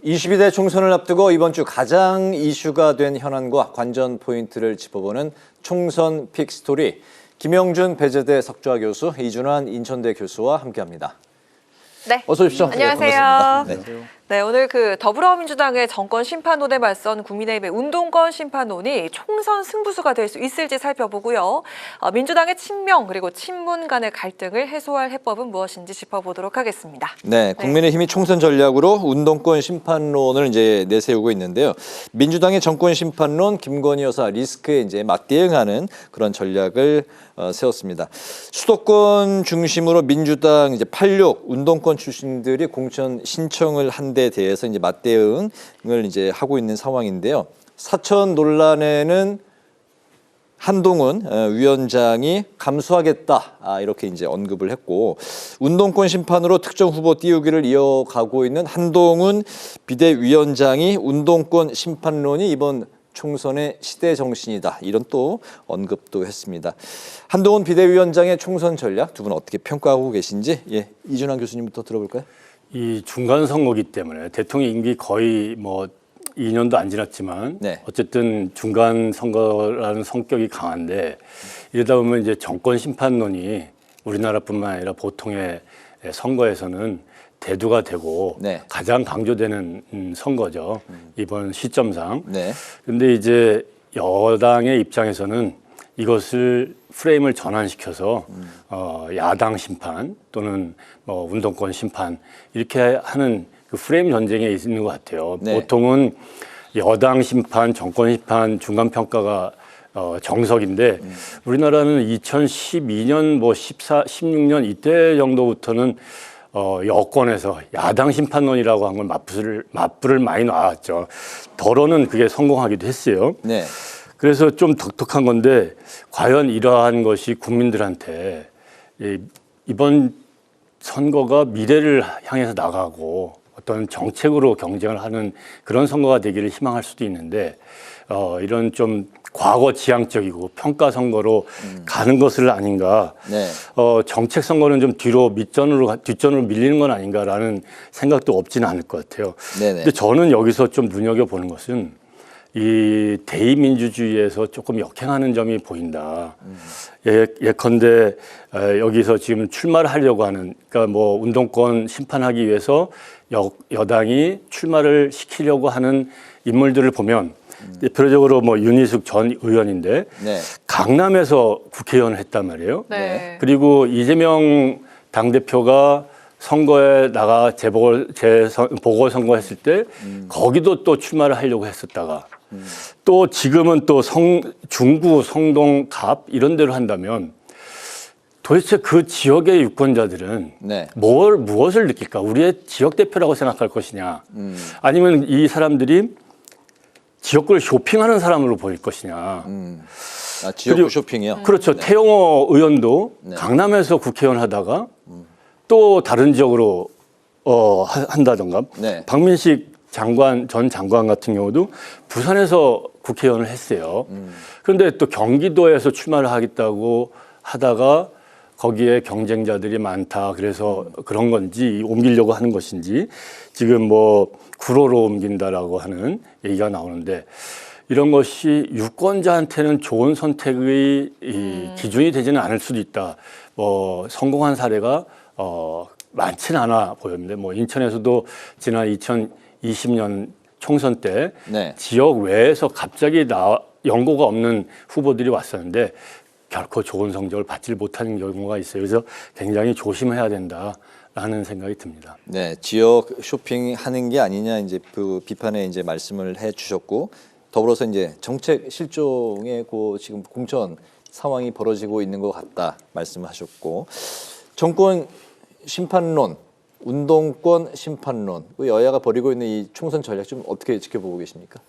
22대 총선을 앞두고 이번 주 가장 이슈가 된 현안과 관전 포인트를 짚어보는 총선 픽스토리. 김영준 배재대 석좌 교수, 이준환 인천대 교수와 함께합니다. 네. 어서 오십시오. 안녕하세요. 네, 네, 오늘 더불어민주당의 정권 심판론에 맞선 국민의힘의 운동권 심판론이 총선 승부수가 될 수 있을지 살펴보고요. 민주당의 친명 그리고 친문 간의 갈등을 해소할 해법은 무엇인지 짚어보도록 하겠습니다. 네, 국민의힘이 총선 전략으로 운동권 심판론을 이제 내세우고 있는데요. 민주당의 정권 심판론, 김건희 여사 리스크에 이제 맞대응하는 그런 전략을 세웠습니다. 수도권 중심으로 민주당 이제 86 운동권 출신들이 공천 신청을 한 데 대해서 이제 맞대응을 이제 하고 있는 상황인데요. 사천 논란에는 한동훈 위원장이 감수하겠다 이렇게 이제 언급을 했고, 운동권 심판으로 특정 후보 띄우기를 이어가고 있는 한동훈 비대위원장이 운동권 심판론이 이번 총선의 시대 정신이다, 이런 또 언급도 했습니다. 한동훈 비대위원장의 총선 전략 두 분 어떻게 평가하고 계신지 이준환 교수님부터 들어볼까요? 이 중간 선거기 때문에 대통령 임기 거의 2년도 안 지났지만 어쨌든 중간 선거라는 성격이 강한데, 이러다 보면 이제 정권 심판론이 우리나라뿐만 아니라 보통의 선거에서는 대두가 되고 가장 강조되는 선거죠. 이번 시점상. 근데 이제 여당의 입장에서는 이것을 프레임을 전환시켜서 야당 심판 또는 운동권 심판 이렇게 하는 그 프레임 전쟁에 있는 것 같아요. 보통은 여당 심판, 정권 심판, 중간 평가가 정석인데, 우리나라는 2012년 16년 이때 정도부터는 여권에서 야당 심판론이라고 한 걸 맞불을 많이 놨죠. 더러는 그게 성공하기도 했어요. 그래서 좀 독특한 건데, 과연 이러한 것이 국민들한테 이번 선거가 미래를 향해서 나가고 어떤 정책으로 경쟁을 하는 그런 선거가 되기를 희망할 수도 있는데, 이런 좀 과거 지향적이고 평가 선거로 가는 것을 아닌가, 정책 선거는 좀 뒷전으로 밀리는 건 아닌가라는 생각도 없지는 않을 것 같아요. 근데 저는 여기서 좀 눈여겨보는 것은 이 대의민주주의에서 조금 역행하는 점이 보인다. 예컨대 여기서 지금 출마를 하려고 하는, 그러니까 운동권 심판하기 위해서 여당이 출마를 시키려고 하는 인물들을 보면, 대표적으로 윤희숙 전 의원인데 강남에서 국회의원을 했단 말이에요. 그리고 이재명 당대표가 선거에 나가 보궐선거 했을 때 거기도 또 출마를 하려고 했었다가, 또 지금은 또 중구, 성동, 갑 이런 데로 한다면 도대체 그 지역의 유권자들은 무엇을 느낄까? 우리의 지역 대표라고 생각할 것이냐? 아니면 이 사람들이 지역구를 쇼핑하는 사람으로 보일 것이냐? 지역구 쇼핑이요? 그렇죠. 태영호 의원도 강남에서 국회의원 하다가 또 다른 지역으로 한다던가, 박민식 전 장관 같은 경우도 부산에서 국회의원을 했어요. 그런데 또 경기도에서 출마를 하겠다고 하다가 거기에 경쟁자들이 많다, 그래서 그런 건지 옮기려고 하는 것인지 지금 구로로 옮긴다라고 하는 얘기가 나오는데, 이런 것이 유권자한테는 좋은 선택의 기준이 되지는 않을 수도 있다. 성공한 사례가 많지는 않아 보였는데, 인천에서도 지난 2020년 총선 때 지역 외에서 갑자기 연고가 없는 후보들이 왔었는데 결코 좋은 성적을 받지 못하는 경우가 있어요. 그래서 굉장히 조심해야 된다라는 생각이 듭니다. 지역 쇼핑하는 게 아니냐, 이제 그 비판에 이제 말씀을 해주셨고, 더불어서 이제 정책 실종의 지금 공천 상황이 벌어지고 있는 것 같다 말씀하셨고, 정권 심판론, 운동권 심판론, 여야가 벌이고 있는 이 총선 전략 좀 어떻게 지켜보고 계십니까?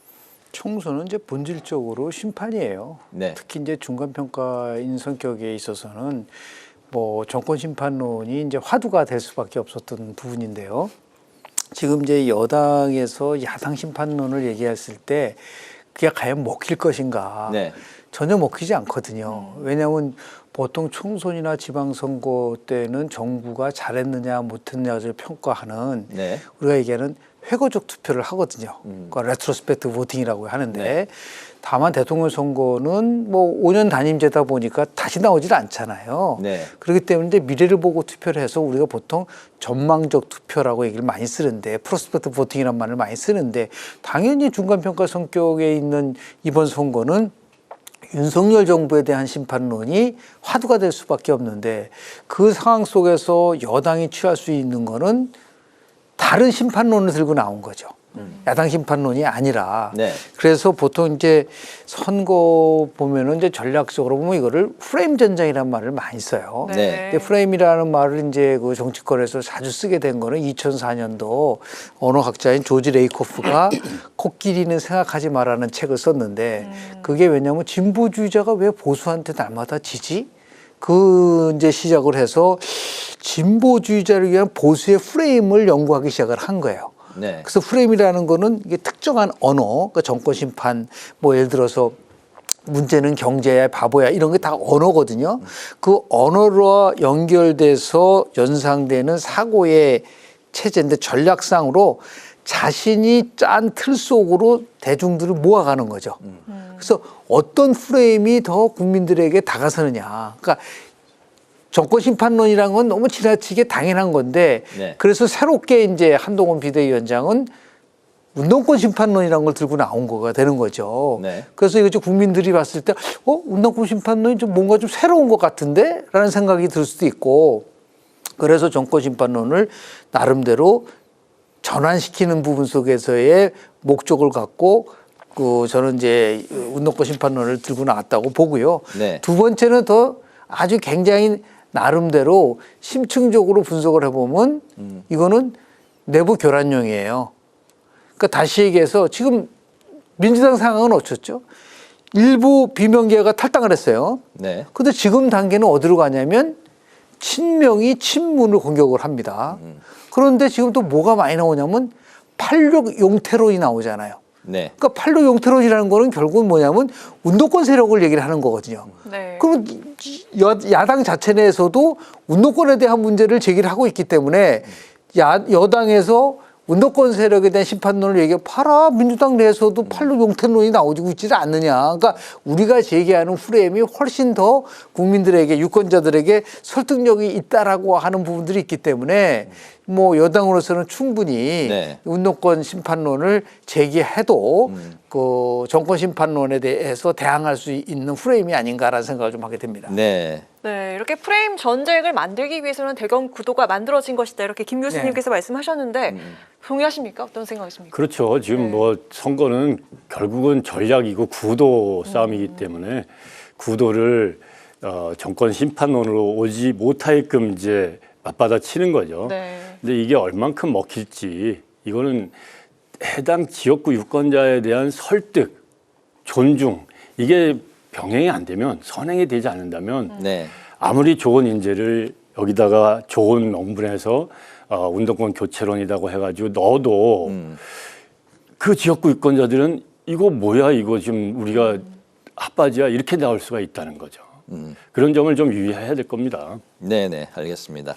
총선은 이제 본질적으로 심판이에요. 특히 이제 중간 평가인 성격에 있어서는 정권 심판론이 이제 화두가 될 수밖에 없었던 부분인데요. 지금 이제 여당에서 야당 심판론을 얘기했을 때 그게 과연 먹힐 것인가? 전혀 먹히지 않거든요. 왜냐하면 보통 총선이나 지방선거 때는 정부가 잘했느냐 못했느냐를 평가하는 우리가 얘기하는 회고적 투표를 하거든요. 그러니까 레트로스펙트 보팅이라고 하는데 다만 대통령 선거는 뭐 5년 단임제다 보니까 다시 나오질 않잖아요. 그렇기 때문에 이제 미래를 보고 투표를 해서 우리가 보통 전망적 투표라고 얘기를 많이 쓰는데 프로스펙트 보팅이라는 말을 많이 쓰는데 당연히 중간평가 성격에 있는 이번 선거는 윤석열 정부에 대한 심판론이 화두가 될 수밖에 없는데 그 상황 속에서 여당이 취할 수 있는 거는 다른 심판론을 들고 나온 거죠. 야당 심판론이 아니라. 그래서 보통 이제 선거 보면은 이제 전략적으로 보면 이거를 프레임 전쟁이라는 말을 많이 써요. 근데 프레임이라는 말을 이제 그 정치권에서 자주 쓰게 된 거는 2004년도 언어학자인 조지 레이코프가 코끼리는 생각하지 마라는 책을 썼는데 그게 왜냐하면 진보주의자가 왜 보수한테 날마다 지지? 그 이제 시작을 해서 진보주의자를 위한 보수의 프레임을 연구하기 시작을 한 거예요. 그래서 프레임이라는 거는 이게 특정한 언어, 그러니까 정권 심판, 뭐 예를 들어서 문제는 경제야, 바보야 이런 게 다 언어거든요. 그 언어와 연결돼서 연상되는 사고의 체제인데 전략상으로 자신이 짠 틀 속으로 대중들을 모아가는 거죠. 그래서 어떤 프레임이 더 국민들에게 다가서느냐. 그러니까 정권 심판론이라는 건 너무 지나치게 당연한 건데 그래서 새롭게 이제 한동훈 비대위원장은 운동권 심판론이라는 걸 들고 나온 거가 되는 거죠. 그래서 이거 좀 국민들이 봤을 때 운동권 심판론이 좀 뭔가 좀 새로운 것 같은데? 라는 생각이 들 수도 있고 그래서 정권 심판론을 나름대로 전환시키는 부분 속에서의 목적을 갖고 저는 이제 운동권 심판론을 들고 나왔다고 보고요. 두 번째는 더 아주 굉장히 나름대로 심층적으로 분석을 해보면 이거는 내부 교란용이에요. 그러니까 다시 얘기해서 지금 민주당 상황은 어쩌죠? 일부 비명계가 탈당을 했어요. 근데 지금 단계는 어디로 가냐면 친명이 친문을 공격을 합니다. 그런데 지금 또 뭐가 많이 나오냐면 86 용태론이 나오잖아요. 그러니까 86 용태론이라는 거는 결국은 뭐냐면 운동권 세력을 얘기를 하는 거거든요. 그러면 야당 자체 내에서도 운동권에 대한 문제를 제기를 하고 있기 때문에 여당에서 운동권 세력에 대한 심판론을 얘기해 봐라. 민주당 내에서도 86 용태론이 나오고 있지 않느냐. 그러니까 우리가 제기하는 프레임이 훨씬 더 국민들에게 유권자들에게 설득력이 있다라고 하는 부분들이 있기 때문에 뭐 여당으로서는 충분히 운동권 심판론을 제기해도 그 정권 심판론에 대해서 대항할 수 있는 프레임이 아닌가라는 생각을 좀 하게 됩니다. 이렇게 프레임 전쟁을 만들기 위해서는 대검 구도가 만들어진 것이다. 이렇게 김 교수님께서 말씀하셨는데 동의하십니까? 어떤 생각이십니까? 그렇죠. 지금 뭐 선거는 결국은 전략이고 구도 싸움이기 때문에 구도를 정권 심판론으로 오지 못하게끔 이제 맞받아 치는 거죠. 근데 이게 얼만큼 먹힐지 이거는 해당 지역구 유권자에 대한 설득, 존중 이게 병행이 안 되면 선행이 되지 않는다면 아무리 좋은 인재를 여기다가 좋은 명분에서 운동권 교체론이라고 해가지고 넣어도 그 지역구 유권자들은 이거 뭐야 이거 지금 우리가 핫바지야 이렇게 나올 수가 있다는 거죠. 그런 점을 좀 유의해야 될 겁니다. 알겠습니다.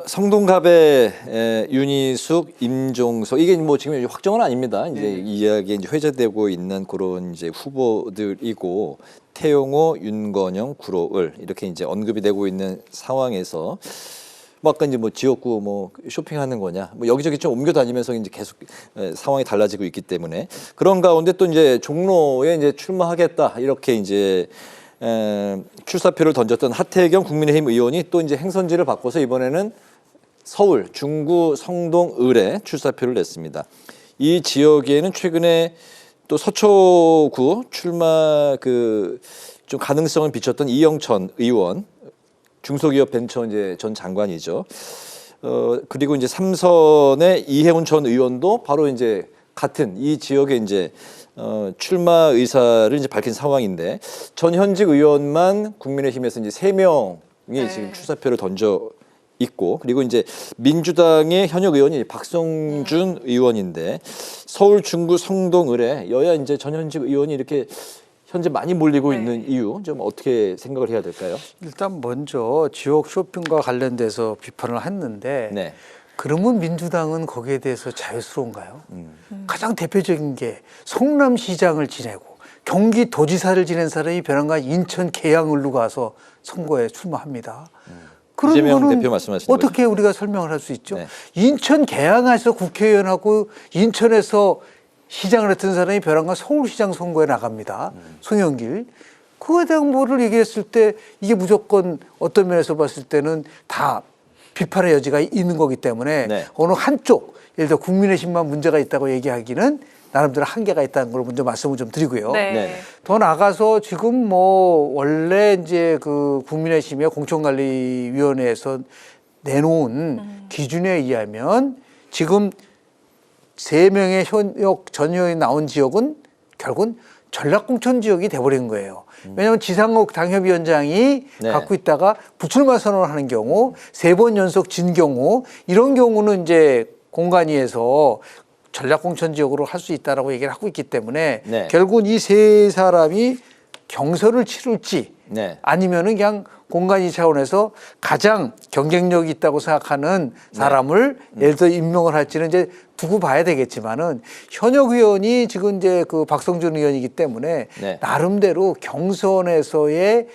성동갑의 윤희숙, 임종석 이게 뭐 지금 확정은 아닙니다. 이제 이야기 이제 회자되고 있는 그런 이제 후보들이고 태용호, 윤건영, 구로을 이렇게 이제 언급이 되고 있는 상황에서 뭐 아까 이제 뭐 지역구 뭐 쇼핑하는 거냐 뭐 여기저기 좀 옮겨 다니면서 이제 계속 상황이 달라지고 있기 때문에 그런 가운데 또 이제 종로에 이제 출마하겠다 이렇게 이제 출사표를 던졌던 하태경 국민의힘 의원이 또 이제 행선지를 바꿔서 이번에는 서울 중구 성동 을에 출사표를 냈습니다. 이 지역에는 최근에 또 서초구 출마 그 좀 가능성을 비췄던 이영천 의원, 중소기업 벤처 이제 전 장관이죠. 그리고 이제 삼선의 이해운 전 의원도 바로 이제 같은 이 지역에 이제 출마 의사를 이제 밝힌 상황인데 전현직 의원만 국민의힘에서 이제 3명이 지금 출사표를 던져 있고 그리고 이제 민주당의 현역 의원이 박성준 의원인데 서울 중구 성동을에 여야 이제 전현직 의원이 이렇게 현재 많이 몰리고 있는 이유 좀 어떻게 생각을 해야 될까요? 일단 먼저 지역 쇼핑과 관련돼서 비판을 했는데 그러면 민주당은 거기에 대해서 자유스러운가요? 가장 대표적인 게 성남시장을 지내고 경기도지사를 지낸 사람이 변함과 인천 계양을로 가서 선거에 출마합니다. 그런 이재명 거는 대표 말씀하시는 어떻게 거죠? 우리가 설명을 할 수 있죠? 네. 인천 계양에서 국회의원하고 인천에서 시장을 했던 사람이 변함과 서울시장 선거에 나갑니다. 송영길. 그거에 대한 뭐를 얘기했을 때 이게 무조건 어떤 면에서 봤을 때는 다 비판의 여지가 있는 거기 때문에 네. 어느 한쪽, 예를 들어 국민의힘만 문제가 있다고 얘기하기는 나름대로 한계가 있다는 걸 먼저 말씀을 좀 드리고요. 네. 네. 더 나가서 지금 뭐 원래 이제 그 국민의힘의 공천관리위원회에서 내놓은 기준에 의하면 지금 3명의 현역 전 의원이 나온 지역은 결국은 전략공천 지역이 돼버린 거예요. 왜냐하면 지상욱 당협위원장이 네. 갖고 있다가 부출마 선언을 하는 경우 3번 연속 진 경우 이런 경우는 이제 공관위에서 전략공천 지역으로 할 수 있다라고 얘기를 하고 있기 때문에 네. 결국은 이 세 사람이 경선을 치를지 네. 아니면은 그냥 공관위 차원에서 가장 경쟁력이 있다고 생각하는 사람을 예를 들어 임명을 할지는 이제 두고 봐야 되겠지만은 현역 의원이 지금 이제 그 박성준 의원이기 때문에 네. 나름대로 경선에서의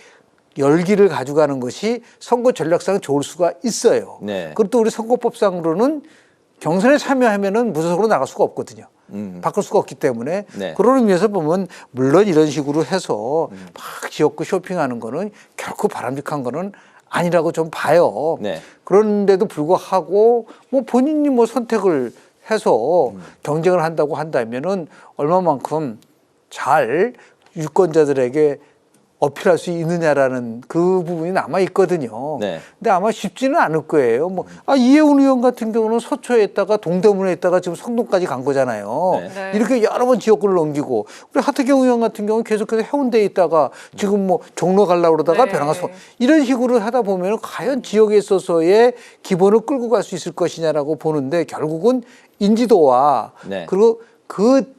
열기를 가져가는 것이 선거 전략상 좋을 수가 있어요. 네. 그리고 또 우리 선거법상으로는 경선에 참여하면은 무소속으로 나갈 수가 없거든요. 바꿀 수가 없기 때문에 네. 그런 의미에서 보면 물론 이런 식으로 해서 막 지역구 쇼핑하는 거는 결코 바람직한 거는 아니라고 좀 봐요. 네. 그런데도 불구하고 뭐 본인이 뭐 선택을 해서 경쟁을 한다고 한다면은 얼마만큼 잘 유권자들에게 어필할 수 있느냐라는 그 부분이 남아 있거든요. 네. 근데 아마 쉽지는 않을 거예요. 뭐 이혜훈 의원 같은 경우는 서초에 있다가 동대문에 있다가 지금 성동까지 간 거잖아요. 네. 네. 이렇게 여러 번 지역구를 넘기고 우리 하태경 의원 같은 경우는 계속해서 해운대에 있다가 지금 뭐 종로 가려고 그러다가 네. 변화가서 이런 식으로 하다 보면 과연 지역에 있어서의 기본을 끌고 갈 수 있을 것이냐라고 보는데 결국은 인지도와 네. 그리고 그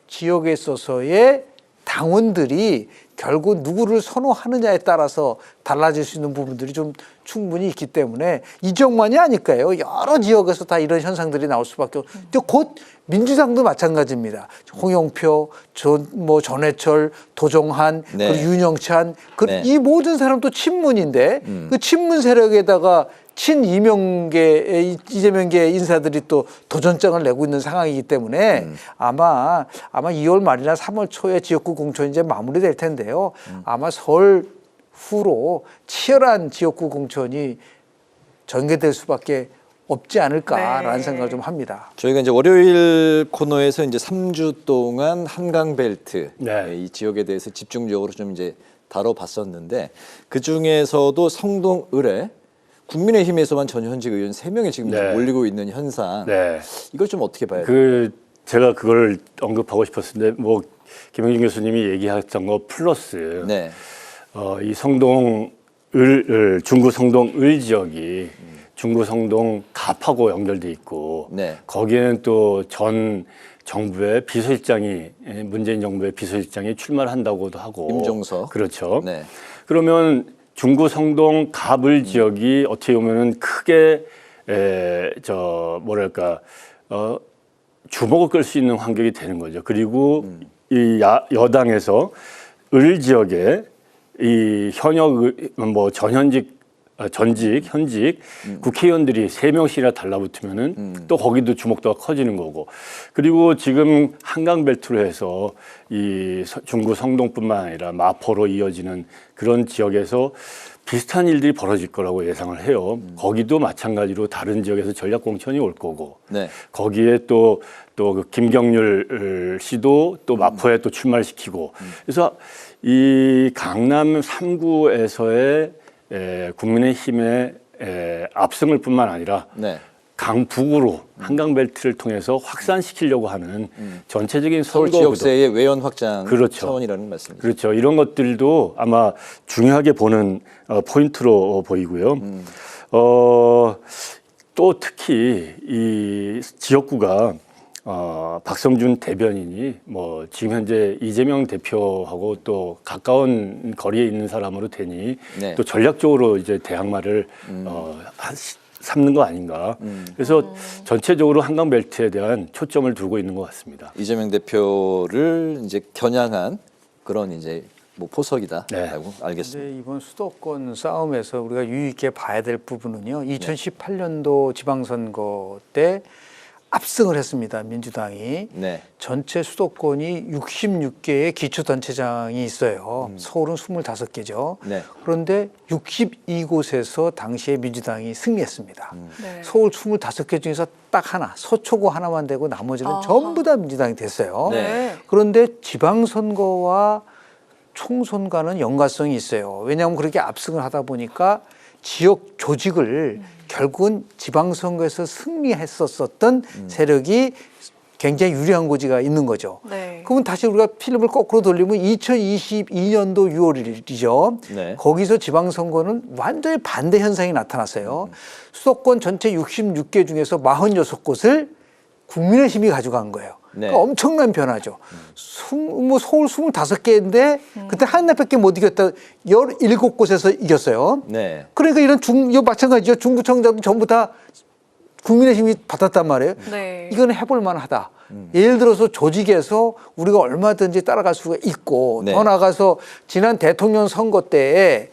지역에 있어서의 당원들이 결국 누구를 선호하느냐에 따라서 달라질 수 있는 부분들이 좀 충분히 있기 때문에 이 지역만이 아닐까요? 여러 지역에서 다 이런 현상들이 나올 수밖에 없고 곧 민주당도 마찬가지입니다. 홍영표, 전해철, 도종환, 네. 그리고 윤영찬 네. 이 모든 사람도 친문인데 그 친문 세력에다가 친이명계 이재명계 인사들이 또 도전장을 내고 있는 상황이기 때문에 아마 2월 말이나 3월 초에 지역구 공천이 이제 마무리될 텐데요. 아마 설 후로 치열한 지역구 공천이 전개될 수밖에 없지 않을까라는 네. 생각을 좀 합니다. 저희가 이제 월요일 코너에서 이제 3주 동안 한강벨트 네. 이 지역에 대해서 집중적으로 좀 이제 다뤄봤었는데 그 중에서도 성동 을에 국민의힘에서만 전현직 의원 3명이 지금 네. 몰리고 있는 현상. 네. 이걸 좀 어떻게 봐야 돼요? 제가 그걸 언급하고 싶었는데 뭐 김영진 교수님이 얘기했던 거 플러스 네. 이 성동 중구 성동 을 지역이 중구 성동 갑하고 연결돼 있고 네. 거기에는 또 전 정부의 비서실장이 문재인 정부의 비서실장이 출마를 한다고도 하고 임종석. 그렇죠. 네. 그러면 중구 성동 갑을 지역이 어떻게 보면은 크게 주목을 끌 수 있는 환경이 되는 거죠. 그리고 이 여당에서 을 지역에 이 현역 현직 국회의원들이 3명씩이나 달라붙으면은 또 거기도 주목도가 커지는 거고. 그리고 지금 한강벨트로 해서 이 중구 성동뿐만 아니라 마포로 이어지는 그런 지역에서 비슷한 일들이 벌어질 거라고 예상을 해요. 거기도 마찬가지로 다른 지역에서 전략 공천이 올 거고. 네. 거기에 또 그 김경률 씨도 또 마포에 또 출마를 시키고. 그래서 이 강남 3구에서의 국민의힘의 압승을 뿐만 아니라 네. 강북으로 한강벨트를 통해서 확산시키려고 하는 전체적인 서울 선거 지역세의 외연 확장 그렇죠. 차원이라는 말씀이죠. 그렇죠. 이런 것들도 아마 중요하게 보는 포인트로 보이고요. 또 특히 이 지역구가 박성준 대변인이 뭐 지금 현재 이재명 대표하고 또 가까운 거리에 있는 사람으로 되니 네. 또 전략적으로 이제 대항마를 삼는 거 아닌가. 그래서 전체적으로 한강 벨트에 대한 초점을 두고 있는 것 같습니다. 이재명 대표를 이제 겨냥한 그런 이제 뭐 포석이다라고 네. 알겠습니다. 근데 이번 수도권 싸움에서 우리가 유의 있게 봐야 될 부분은요. 2018년도 지방선거 때 압승을 했습니다. 민주당이. 네. 전체 수도권이 66개의 기초단체장이 있어요. 서울은 25개죠. 네. 그런데 62곳에서 당시에 민주당이 승리했습니다. 네. 서울 25개 중에서 딱 하나, 서초구 하나만 되고 나머지는 아하. 전부 다 민주당이 됐어요. 네. 그런데 지방선거와 총선과는 연관성이 있어요. 왜냐하면 그렇게 압승을 하다 보니까 지역 조직을 결국은 지방선거에서 승리했었던 세력이 굉장히 유리한 고지가 있는 거죠. 네. 그러면 다시 우리가 필름을 거꾸로 돌리면 2022년도 6월이죠. 네. 거기서 지방선거는 완전히 반대 현상이 나타났어요. 수도권 전체 66개 중에서 46곳을 국민의힘이 가져간 거예요. 네. 그러니까 엄청난 변화죠. 뭐 서울 25개인데 그때 하나밖에 못 이겼다. 17곳에서 이겼어요. 네. 그러니까 이거 마찬가지죠. 중구청장도 전부 다 국민의힘이 받았단 말이에요. 네. 이건 해볼 만하다. 예를 들어서 조직에서 우리가 얼마든지 따라갈 수가 있고 네. 더 나아가서 지난 대통령 선거 때에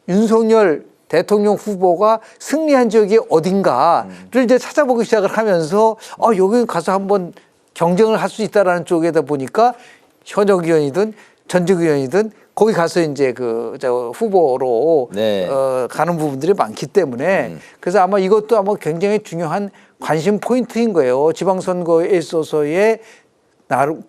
윤석열 대통령 후보가 승리한 지역이 어딘가를 이제 찾아보기 시작을 하면서 여기 가서 한번 경쟁을 할 수 있다라는 쪽에다 보니까 현역 의원이든 전직 의원이든 거기 가서 이제 후보로 네. 가는 부분들이 많기 때문에 그래서 아마 이것도 아마 굉장히 중요한 관심 포인트인 거예요. 지방선거에 있어서의 나름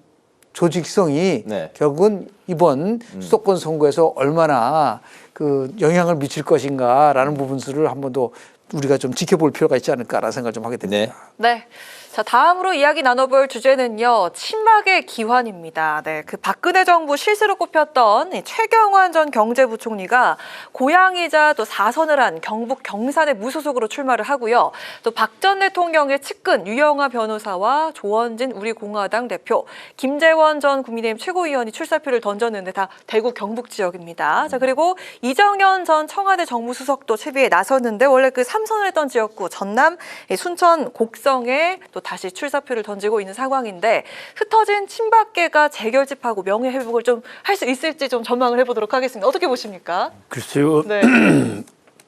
조직성이 네. 결국은 이번 수도권 선거에서 얼마나 그 영향을 미칠 것인가라는 부분들을 한 번 더 우리가 좀 지켜볼 필요가 있지 않을까라는 생각을 좀 하게 됩니다. 네. 자, 다음으로 이야기 나눠볼 주제는요, 친박의 기환입니다. 네, 그 박근혜 정부 실세로 꼽혔던 이 최경환 전 경제부총리가 고향이자 또 4선을 한 경북 경산의 무소속으로 출마를 하고요. 또 박 전 대통령의 측근 유영하 변호사와 조원진 우리공화당 대표, 김재원 전 국민의힘 최고위원이 출사표를 던졌는데 다 대구 경북 지역입니다. 자, 그리고 이정현 전 청와대 정무수석도 채비에 나섰는데 원래 그 3선을 했던 지역구 전남 순천 곡성에 또 다시 출사표를 던지고 있는 상황인데 흩어진 친박계가 재결집하고 명예 회복을 좀 할 수 있을지 좀 전망을 해보도록 하겠습니다. 어떻게 보십니까? 글쎄요. 네.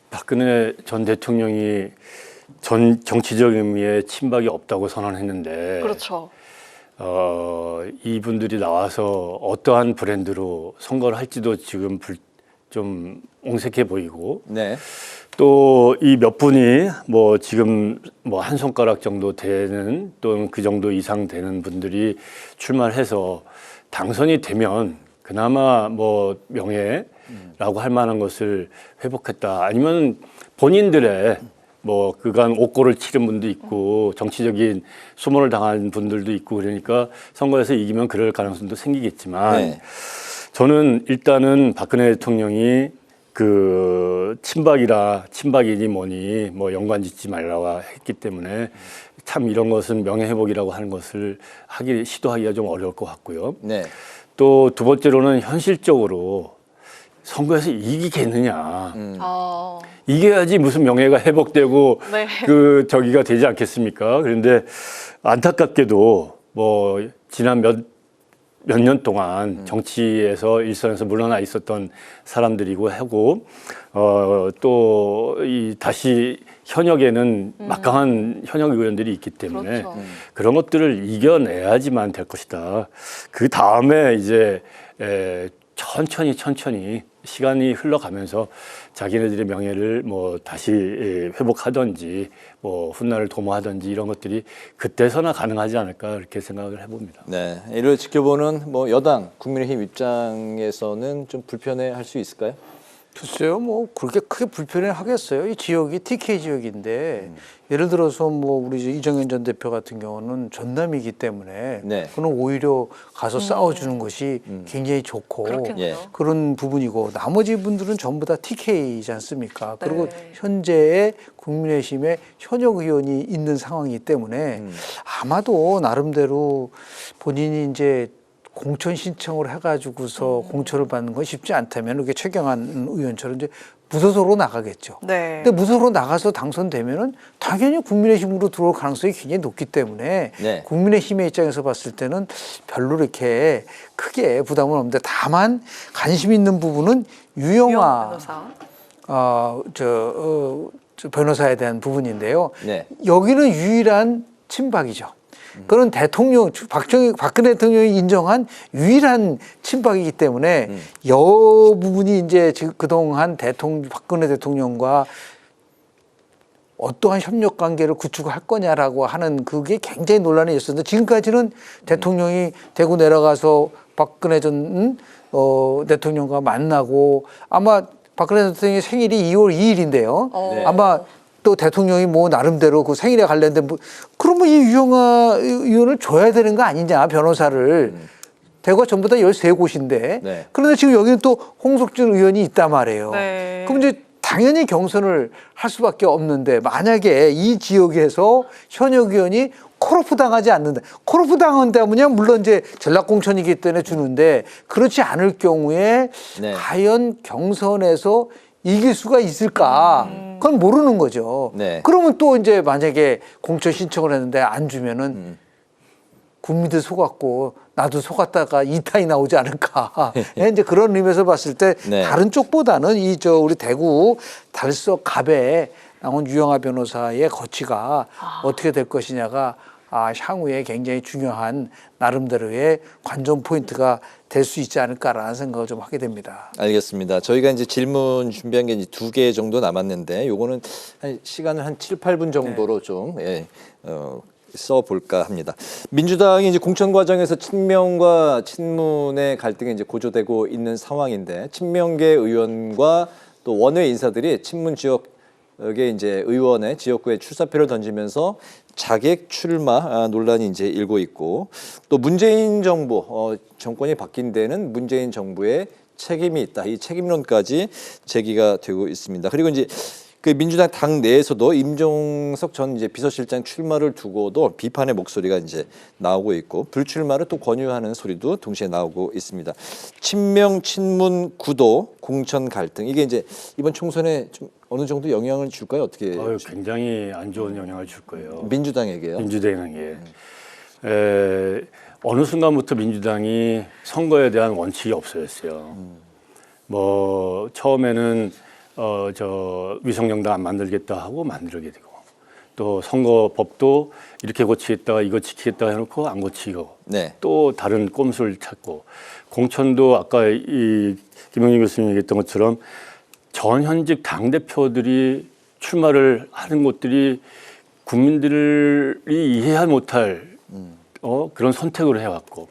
박근혜 전 대통령이 전 정치적 의미의 친박이 없다고 선언했는데 그렇죠. 이분들이 나와서 어떠한 브랜드로 선거를 할지도 지금 좀 옹색해 보이고 네. 또 이 몇 분이 뭐 지금 뭐 한 손가락 정도 되는 또는 그 정도 이상 되는 분들이 출마를 해서 당선이 되면 그나마 뭐 명예라고 할 만한 것을 회복했다. 아니면 본인들의 뭐 그간 옥고를 치른 분도 있고 정치적인 소문을 당한 분들도 있고 그러니까 선거에서 이기면 그럴 가능성도 생기겠지만 네. 저는 일단은 박근혜 대통령이 그 친박이니 뭐니 뭐 연관 짓지 말라고 했기 때문에 참 이런 것은 명예회복이라고 하는 것을 시도하기가 좀 어려울 것 같고요. 네. 또 두 번째로는 현실적으로 선거에서 이기겠느냐. 이겨야지 무슨 명예가 회복되고 네. 저기가 되지 않겠습니까? 그런데 안타깝게도 뭐 지난 몇 년 동안 정치에서 일선에서 물러나 있었던 사람들이고 하고 또 다시 현역에는 막강한 현역 의원들이 있기 때문에 그렇죠. 그런 것들을 이겨내야지만 될 것이다. 그 다음에 이제 천천히 시간이 흘러가면서 자기네들의 명예를 뭐 다시 회복하든지 뭐 훗날을 도모하든지 이런 것들이 그때서나 가능하지 않을까 그렇게 생각을 해봅니다. 네. 이를 지켜보는 뭐 여당 국민의힘 입장에서는 좀 불편해할 수 있을까요? 글쎄요, 뭐 그렇게 크게 불편해 하겠어요. 이 지역이 TK 지역인데 예를 들어서 뭐 우리 이정현 전 대표 같은 경우는 전남이기 때문에 네. 그는 오히려 가서 싸워주는 것이 굉장히 좋고 그렇겠네요. 예. 그런 부분이고 나머지 분들은 전부 다 TK이지 않습니까? 그리고 네. 현재의 국민의힘에 현역 의원이 있는 상황이기 때문에 아마도 나름대로 본인이 이제 공천 신청을 해가지고서 공천을 받는 건 쉽지 않다면 이렇게 최경환 의원처럼 이제 무소속으로 나가겠죠. 네. 근데 무소속으로 나가서 당선되면은 당연히 국민의힘으로 들어올 가능성이 굉장히 높기 때문에 네. 국민의힘의 입장에서 봤을 때는 별로 이렇게 크게 부담은 없는데 다만 관심 있는 부분은 유영아 변호사. 저 변호사에 대한 부분인데요. 네. 여기는 유일한 친박이죠. 그건 대통령 박근혜 대통령이 인정한 유일한 친박이기 때문에 여 부분이 이제 지금 그동안 박근혜 대통령과 어떠한 협력 관계를 구축할 거냐라고 하는 그게 굉장히 논란이 있었는데 지금까지는 대통령이 대구 내려가서 박근혜 전 대통령과 만나고 아마 박근혜 대통령의 생일이 2월 2일인데요. 네. 아마 또 대통령이 뭐 나름대로 그 생일에 관련된 그러면 이 유영아 의원을 줘야 되는 거 아니냐 변호사를 대구가 전부 다 13곳인데 네. 그런데 지금 여기는 또 홍석준 의원이 있단 말이에요. 네. 그럼 이제 당연히 경선을 할 수밖에 없는데 만약에 이 지역에서 현역 의원이 콜오프 당하지 않는다. 콜오프 당한다면요 물론 이제 전략공천이기 때문에 주는데 그렇지 않을 경우에 네. 과연 경선에서 이길 수가 있을까? 그건 모르는 거죠. 네. 그러면 또 이제 만약에 공천 신청을 했는데 안 주면은 국민들 속았고 나도 속았다가 이탄이 나오지 않을까. 이제 그런 의미에서 봤을 때 네. 다른 쪽보다는 우리 대구 달서 갑에 나온 유영아 변호사의 거취가 어떻게 될 것이냐가 향후에 굉장히 중요한 나름대로의 관전 포인트가 될 수 있지 않을까라는 생각을 좀 하게 됩니다. 알겠습니다. 저희가 이제 질문 준비한 게 이제 2개 정도 남았는데 요거는 시간을 한 7, 8분 정도로 좀 써볼까 합니다. 민주당이 이제 공천 과정에서 친명과 친문의 갈등이 이제 고조되고 있는 상황인데 친명계 의원과 또 원외 인사들이 친문 지역에 이제 의원의 지역구에 출사표를 던지면서 자객 출마 논란이 이제 일고 있고 또 문재인 정부 정권이 바뀐 데는 문재인 정부의 책임이 있다. 이 책임론까지 제기가 되고 있습니다. 그리고 이제 그 민주당 당 내에서도 임종석 전 이제 비서실장 출마를 두고도 비판의 목소리가 이제 나오고 있고 불출마를 또 권유하는 소리도 동시에 나오고 있습니다. 친명 친문 구도 공천 갈등 이게 이제 이번 총선에 좀 어느 정도 영향을 줄까요? 어떻게? 굉장히 안 좋은 영향을 줄 거예요. 민주당에게요? 민주당에게. 어느 순간부터 민주당이 선거에 대한 원칙이 없어졌어요. 뭐 처음에는 위성정당 안 만들겠다 하고 만들게 되고 또 선거법도 이렇게 고치겠다 이거 지키겠다 해놓고 안 고치고 네. 또 다른 꼼수를 찾고 공천도 아까 이 김영진 교수님이 얘기했던 것처럼 전현직 당대표들이 출마를 하는 것들이 국민들이 이해 못할 그런 선택을 해왔고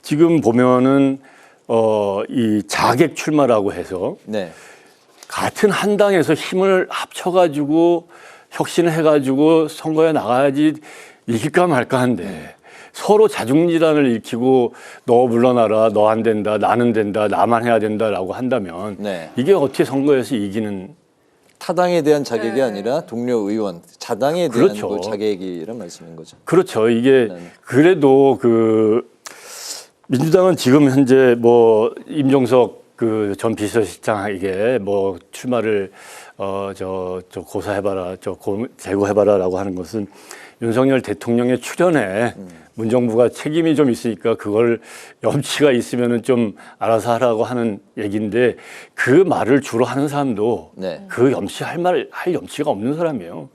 지금 보면은 이 자객 출마라고 해서 네. 같은 한 당에서 힘을 합쳐가지고 혁신을 해가지고 선거에 나가야지 이길까 말까 한데 서로 자중질환을 일으키고 너 물러나라, 너 안 된다, 나는 된다, 나만 해야 된다라고 한다면 네. 이게 어떻게 선거에서 이기는 타당에 대한 자격이 네. 아니라 동료 의원 자당에 대한 그렇죠. 그 자격이란 말씀인 거죠. 그렇죠. 이게 네. 그래도 민주당은 지금 현재 뭐 임종석 전 비서실장에게 뭐 출마를 고사해봐라, 재고해봐라라고 하는 것은 윤석열 대통령의 출연에 문정부가 책임이 좀 있으니까 그걸 염치가 있으면은 좀 알아서 하라고 하는 얘기인데 그 말을 주로 하는 사람도 네. 그 할 염치가 없는 사람이에요.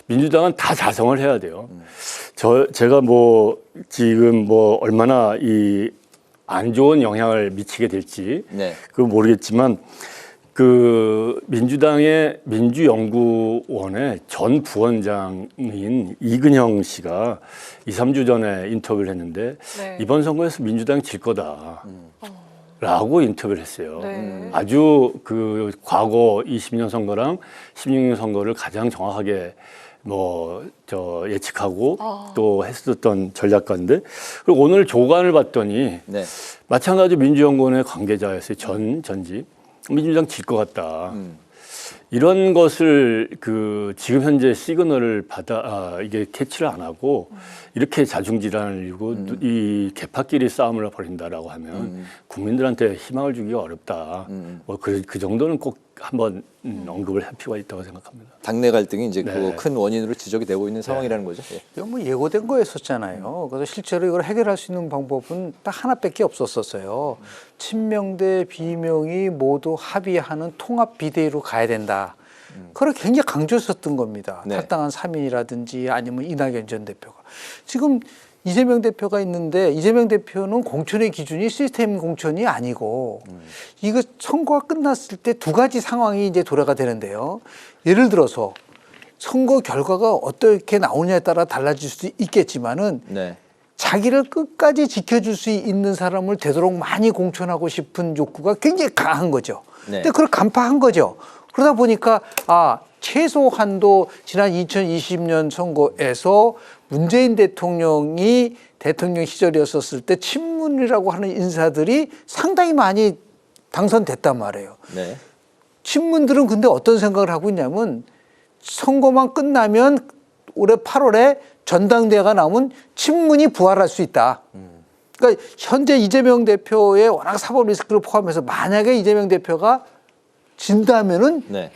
민주당은 다 자성을 해야 돼요. 제가 지금 얼마나 안 좋은 영향을 미치게 될지 네. 그건 모르겠지만 민주당의 민주연구원의 전 부원장인 이근형 씨가 2, 3주 전에 인터뷰를 했는데 네. 이번 선거에서 민주당이 질 거다. 라고 인터뷰를 했어요. 네. 아주 과거 20년 선거랑 16년 선거를 가장 정확하게 예측하고 또 했었던 전략가인데 그리고 오늘 조간을 봤더니 네. 마찬가지 민주연구원의 관계자였어요. 전직 민주당 질 것 같다. 이런 것을 지금 현재 시그널을 이게 캐치를 안 하고 이렇게 자중질환을 일고 이 개파끼리 싸움을 벌인다라고 하면 국민들한테 희망을 주기가 어렵다. 그 정도는 꼭 한번 언급을 할 필요가 있다고 생각합니다. 당내 갈등이 이제 네. 그 큰 원인으로 지적이 되고 있는 상황이라는 거죠. 예. 이건 뭐 예고된 거였었잖아요. 그래서 실제로 이걸 해결할 수 있는 방법은 딱 하나밖에 없었어요. 친명 대 비명이 모두 합의하는 통합 비대위로 가야 된다. 그걸 굉장히 강조했었던 겁니다. 네. 탈당한 3인이라든지 아니면 이낙연 전 대표가. 지금 이재명 대표가 있는데 이재명 대표는 공천의 기준이 시스템 공천이 아니고 이거 선거가 끝났을 때 두 가지 상황이 이제 도래가 되는데요. 예를 들어서 선거 결과가 어떻게 나오냐에 따라 달라질 수도 있겠지만은 네. 자기를 끝까지 지켜줄 수 있는 사람을 되도록 많이 공천하고 싶은 욕구가 굉장히 강한 거죠. 네. 근데 그걸 간파한 거죠. 그러다 보니까 최소한도 지난 2020년 선거에서 문재인 대통령이 대통령 시절이었을 때 친문이라고 하는 인사들이 상당히 많이 당선됐단 말이에요. 네. 친문들은 근데 어떤 생각을 하고 있냐면 선거만 끝나면 올해 8월에 전당대회가 나오면 친문이 부활할 수 있다. 그러니까 현재 이재명 대표의 워낙 사법 리스크를 포함해서 만약에 이재명 대표가 진다면은 네.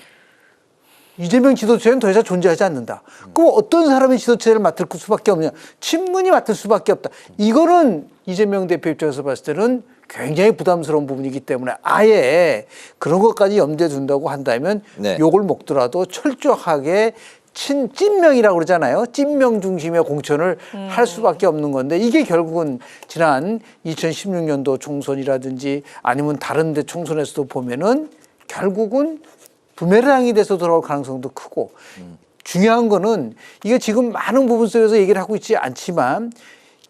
이재명 지도체는 더 이상 존재하지 않는다. 그럼 어떤 사람이 지도체를 맡을 수밖에 없냐? 친문이 맡을 수밖에 없다. 이거는 이재명 대표 입장에서 봤을 때는 굉장히 부담스러운 부분이기 때문에 아예 그런 것까지 염두에 둔다고 한다면 네. 욕을 먹더라도 철저하게 찐명이라고 그러잖아요. 찐명 중심의 공천을 할 수밖에 없는 건데 이게 결국은 지난 2016년도 총선이라든지 아니면 다른 데 총선에서도 보면은 결국은 부메랑이 돼서 돌아올 가능성도 크고 중요한 거는 이게 지금 많은 부분 속에서 얘기를 하고 있지 않지만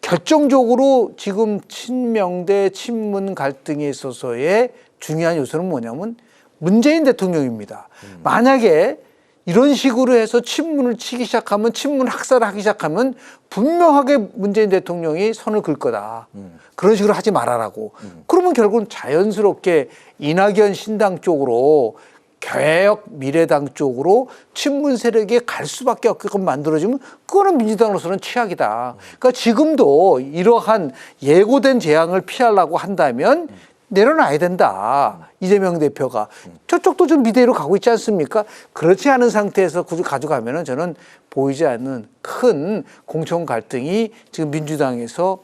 결정적으로 지금 친명 대 친문 갈등에 있어서의 중요한 요소는 뭐냐면 문재인 대통령입니다. 만약에 이런 식으로 해서 친문을 치기 시작하면 친문 학살을 하기 시작하면 분명하게 문재인 대통령이 선을 긋을 거다. 그런 식으로 하지 말아라고. 그러면 결국은 자연스럽게 이낙연 신당 쪽으로 개혁 미래당 쪽으로 친문 세력이 갈 수밖에 없게끔 만들어지면 그거는 민주당으로서는 최악이다. 그러니까 지금도 이러한 예고된 재앙을 피하려고 한다면 내려놔야 된다. 이재명 대표가. 저쪽도 좀 미래로 가고 있지 않습니까? 그렇지 않은 상태에서 가져가면은 저는 보이지 않는 큰 공천 갈등이 지금 민주당에서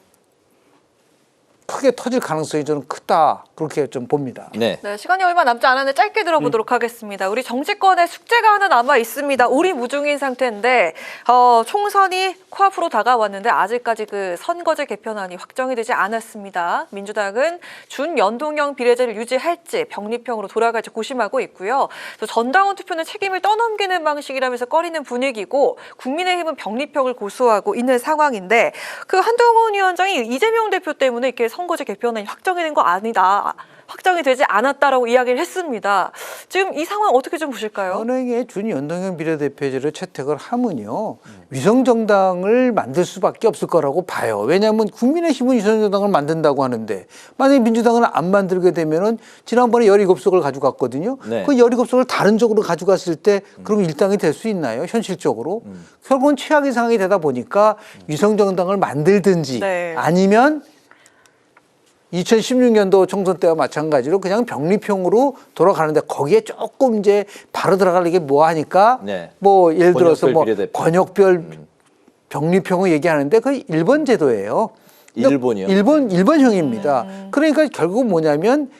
크게 터질 가능성이 저는 크다. 그렇게 좀 봅니다. 네. 네, 시간이 얼마 남지 않았는데 짧게 들어보도록 하겠습니다. 우리 정치권에 숙제가 하나 남아 있습니다. 우리 무중인 상태인데 총선이 코앞으로 다가왔는데 아직까지 그 선거제 개편안이 확정이 되지 않았습니다. 민주당은 준연동형 비례제를 유지할지 병립형으로 돌아갈지 고심하고 있고요. 또 전당원 투표는 책임을 떠넘기는 방식이라면서 꺼리는 분위기고 국민의힘은 병립형을 고수하고 있는 상황인데 그 한동훈 위원장이 이재명 대표 때문에 이렇게 선거제 개편안이 확정이 된 거 아니다. 확정이 되지 않았다라고 이야기를 했습니다. 지금 이 상황 어떻게 좀 보실까요? 현행의 준연동형 비례대표제를 채택을 하면요. 위성정당을 만들 수밖에 없을 거라고 봐요. 왜냐하면 국민의힘은 위성정당을 만든다고 하는데 만약에 민주당은 안 만들게 되면은 지난번에 17석을 가져갔거든요. 네. 그 17석을 다른 쪽으로 가져갔을 때 그럼 일당이 될 수 있나요? 현실적으로. 결국은 최악의 상황이 되다 보니까 위성정당을 만들든지 네. 아니면 2016년도 총선 때와 마찬가지로 그냥 병립형으로 돌아가는데 거기에 조금 이제 바로 들어가려게 뭐 하니까 네. 뭐 예를 들어서 뭐 비례대표. 권역별 병립형을 얘기하는데 그 일본 제도예요. 일본이요? 일본형입니다. 그러니까 결국 뭐냐면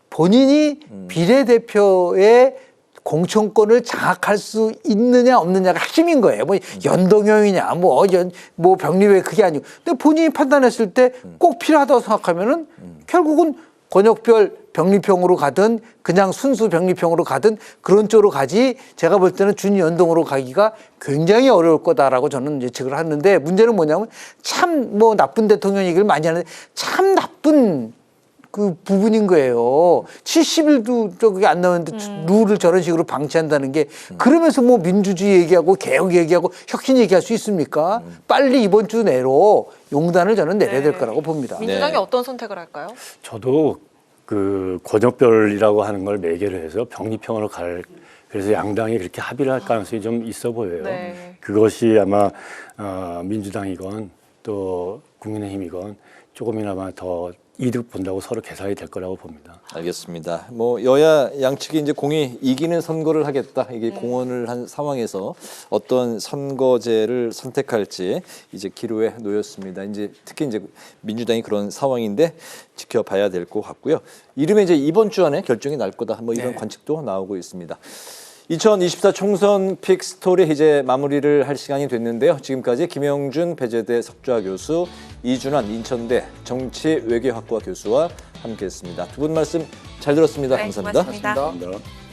본인이 비례대표의 공천권을 장악할 수 있느냐 없느냐가 핵심인 거예요. 뭐 연동형이냐 뭐 병립의 그게 아니고. 근데 본인이 판단했을 때 꼭 필요하다고 생각하면은 결국은 권역별 병립형으로 가든 그냥 순수 병립형으로 가든 그런 쪽으로 가지 제가 볼 때는 준연동으로 가기가 굉장히 어려울 거다라고 저는 예측을 하는데 문제는 뭐냐면 참 뭐 나쁜 대통령 얘기를 많이 하는데 참 나쁜 그 부분인 거예요. 70일도 저기 안 나오는데 룰을 저런 식으로 방치한다는 게 그러면서 뭐 민주주의 얘기하고 개혁 얘기하고 혁신 얘기할 수 있습니까? 빨리 이번 주 내로 용단을 저는 내려야 될 거라고 봅니다. 민주당이 네. 어떤 선택을 할까요? 저도 그 권역별이라고 하는 걸 매개로 해서 병립형으로 그래서 양당이 그렇게 합의를 할 가능성이 좀 있어 보여요. 네. 그것이 아마 민주당이건 또 국민의힘이건 조금이나마 더 이득 본다고 서로 계산이 될 거라고 봅니다. 알겠습니다. 뭐 여야 양측이 이제 공이 이기는 선거를 하겠다 이게 공언을 한 상황에서 어떤 선거제를 선택할지 이제 기로에 놓였습니다. 이제 특히 이제 민주당이 그런 상황인데 지켜봐야 될 것 같고요. 이름에 이제 이번 주 안에 결정이 날 거다. 뭐 이런 관측도 나오고 있습니다. 2024 총선 픽스토리 이제 마무리를 할 시간이 됐는데요. 지금까지 김영준 배재대 석좌 교수, 이준환 인천대 정치외교학과 교수와 함께했습니다. 두 분 말씀 잘 들었습니다. 네, 감사합니다. 고맙습니다. 감사합니다.